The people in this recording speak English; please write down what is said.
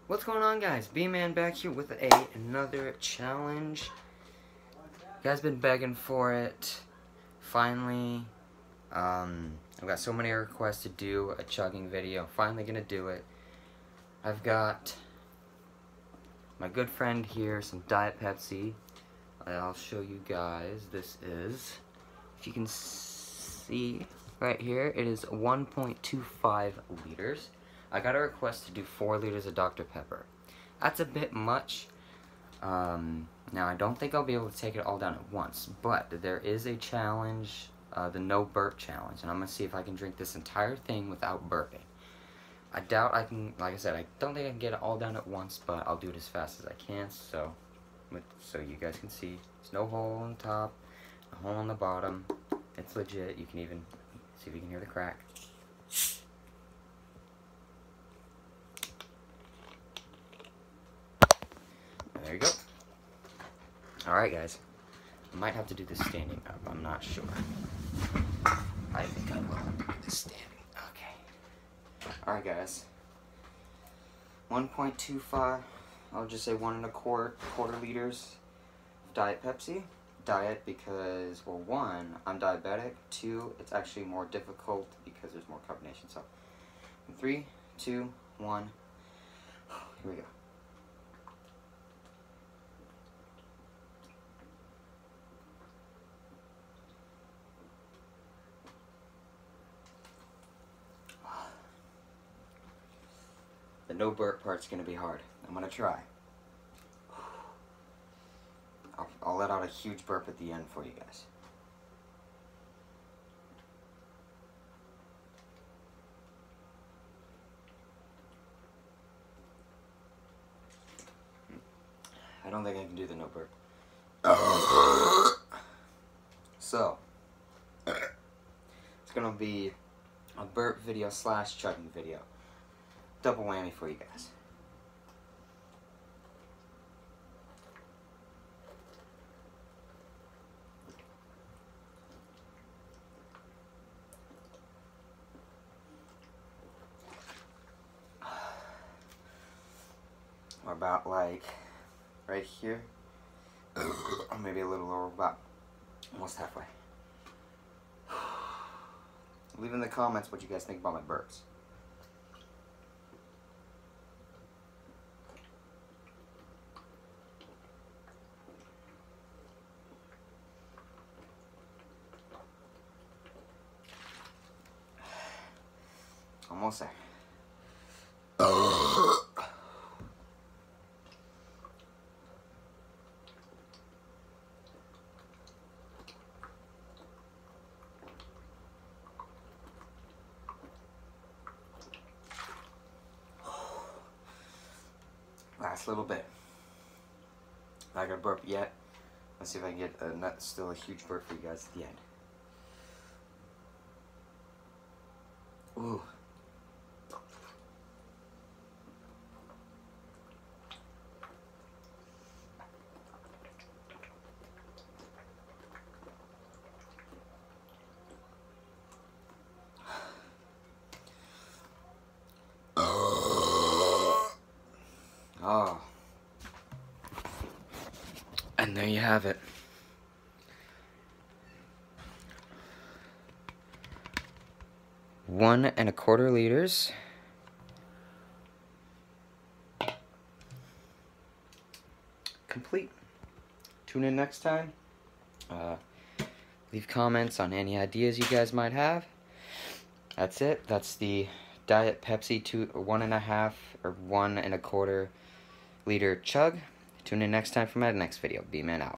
What's going on, guys? B-Man back here with another challenge. You guys been begging for it. Finally, I've got so many requests to do a chugging video. Finally gonna do it. I've got my good friend here, some Diet Pepsi. I'll show you guys. This is, if you can see right here, it is 1.25 liters. I got a request to do 4 liters of Dr. Pepper. That's a bit much. Now, I don't think I'll be able to take it all down at once, but there is a challenge, the no burp challenge, and I'm going to see if I can drink this entire thing without burping. I doubt I can, like I said, I don't think I can get it all down at once, but I'll do it as fast as I can, so you guys can see. There's no hole on the top, a hole on the bottom. It's legit. You can even see if you can hear the crack. There you go. Alright, guys. I might have to do this standing up. I'm not sure. I think I will have to do this standing. Okay. Alright, guys. 1.25. I'll just say 1.25 liters of Diet Pepsi. Diet because, well, 1, I'm diabetic. 2, it's actually more difficult because there's more carbonation. So, 3, 2, 1. Here we go. The no burp part's gonna be hard. I'm gonna try. I'll let out a huge burp at the end for you guys. I don't think I can do the no burp. So, it's gonna be a burp video / chugging video. Double whammy for you guys. Or about like right here, or maybe a little lower, about almost halfway. Leave in the comments what you guys think about my burps. Almost there. Last little bit. Not gonna burp yet. Let's see if I can get still a huge burp for you guys at the end. Ooh. Oh. And there you have it. One and a quarter liters. Complete. Tune in next time. Leave comments on any ideas you guys might have. That's it. That's the Diet Pepsi 1.5 or 1.25 liter chug. Tune in next time for my next video. B-Man out.